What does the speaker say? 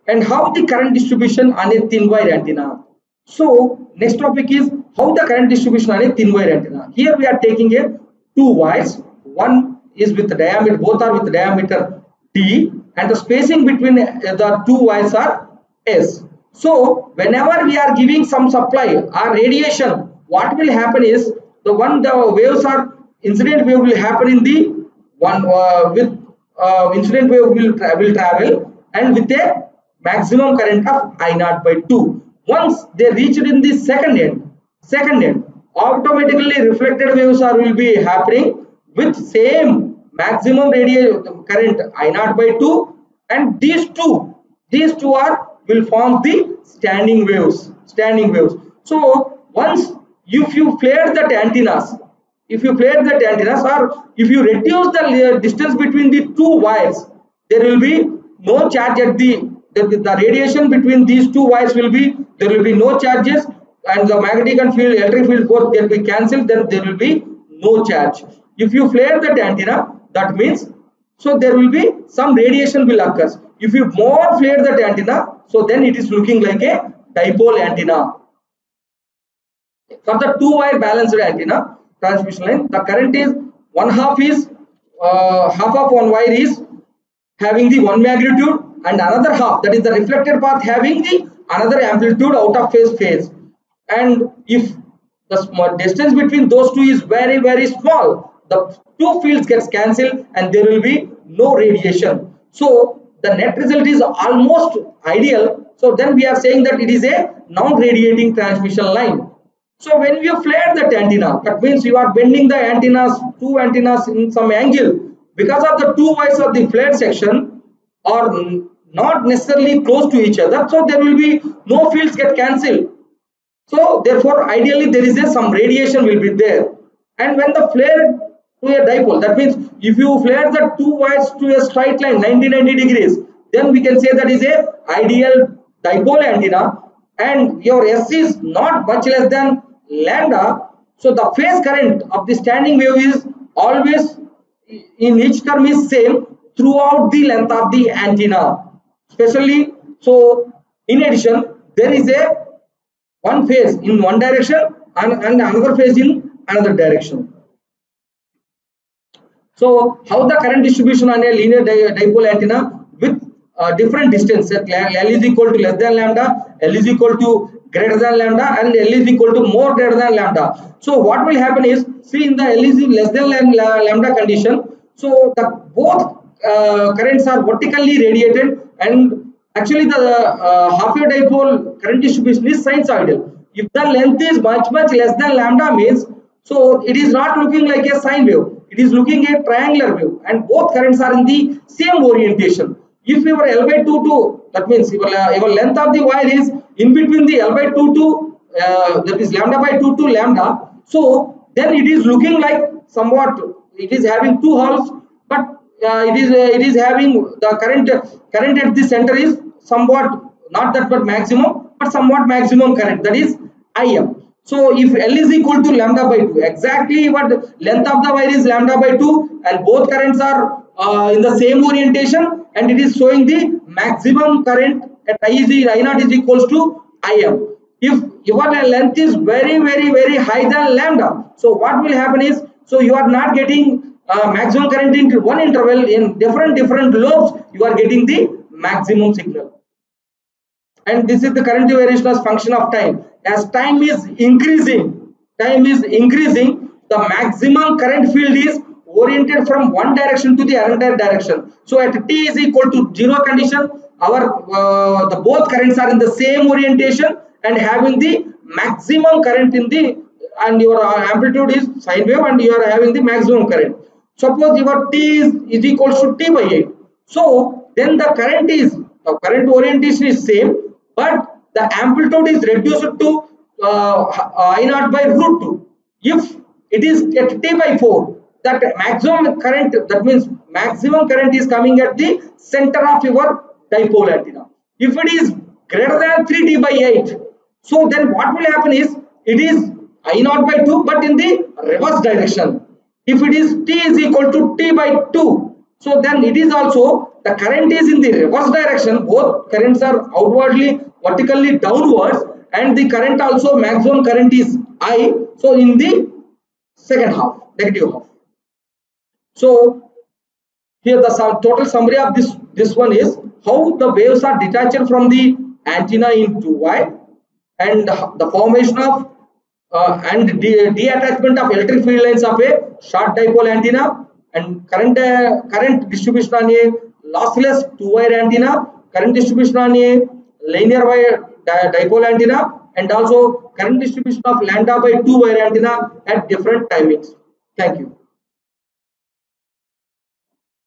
and how the current distribution on a thin wire antenna. So next topic is how the current distribution on a thin wire antenna. Here we are taking a two wires. One is with the diameter, both are with the diameter D, and the spacing between the two wires are S. So whenever we are giving some supply or radiation, what will happen is the waves are incident wave will happen in the one with incident wave will travel and with a maximum current of I naught by 2. Once they reach it in the second end, automatically reflected waves are will be happening with same maximum radial current I naught by 2, and these two are will form the standing waves. So once if you flare that antennas, or if you reduce the distance between the two wires, there will be no charge at the radiation between these two wires will be, there will be no charges, and the magnetic and field electric field both can be cancelled, then there will be no charge. If you flare that antenna, that means so there will be some radiation will occur. If you more flare that antenna, so then it is looking like a dipole antenna. For the two wire balanced antenna transmission line, the current is half of one wire is having the one magnitude, and another half, that is the reflected path, having the another amplitude out of phase. And if the distance between those two is very small, the two fields gets cancelled and there will be no radiation. So the net result is almost ideal. So then we are saying that it is a non-radiating transmission line. So when you flare that antenna, that means you are bending the two antennas in some angle, because of the two wires of the flared section are not necessarily close to each other, so there will be no fields get cancelled. So therefore ideally there is some radiation will be there. And when the flare to a dipole, that means if you flare the two wires to a straight line 90 degrees, then we can say that is a ideal dipole antenna, and your S is not much less than lambda. So the phase current of the standing wave is always in each term is same throughout the length of the antenna. Especially, so in addition, there is a one phase in one direction and another phase in another direction. So how the current distribution on a linear dipole antenna with different distance, L is equal to less than lambda, L is equal to greater than lambda, and L is equal to more greater than lambda. So what will happen is, see, in the L is less than lambda condition, so the both currents are vertically radiated, and actually the half-wave dipole current distribution is sinusoidal. If the length is much less than lambda means, so it is not looking like a sine wave, it is looking a triangular wave, and both currents are in the same orientation. If your L by 2, that means your length of the wire is in between the L by 2 that is lambda by 2 to lambda, so then it is looking like somewhat, it is having two halves, but it is having the current at the center is somewhat not that but maximum, but somewhat maximum current, that is Im. So if L is equal to lambda by 2, exactly what length of the wire is lambda by 2, and both currents are in the same orientation, and it is showing the maximum current at I naught is equals to Im. If your length is very high than lambda, so what will happen is, so you are not getting maximum current into one interval, in different lobes you are getting the maximum signal. And this is the current variation as function of time. As time is increasing, the maximum current field is oriented from one direction to the another direction. So at t is equal to 0 condition, our the both currents are in the same orientation and having the maximum current in the, and your amplitude is sine wave, and you are having the maximum current. Suppose your t is equal to t by 8. So then the current orientation is same, but the amplitude is reduced to I naught by root 2. If it is at t by 4, that maximum current, that means maximum current is coming at the center of your dipole antenna. If it is greater than 3t by 8, so then what will happen is, it is I naught by 2 but in the reverse direction. If it is t is equal to t by 2, So then it is also the current is in the reverse direction. Both currents are outwardly vertically downwards, and the current also maximum current is I. So in the second half, negative half. So here the total summary of this one is how the waves are detached from the antenna in 2Y, and the formation of and detachment of electric field lines of a short dipole antenna, and current distribution on a lossless 2-wire antenna, current distribution on a linear wire dipole antenna, and also current distribution of lambda by 2-wire antenna at different timings. Thank you.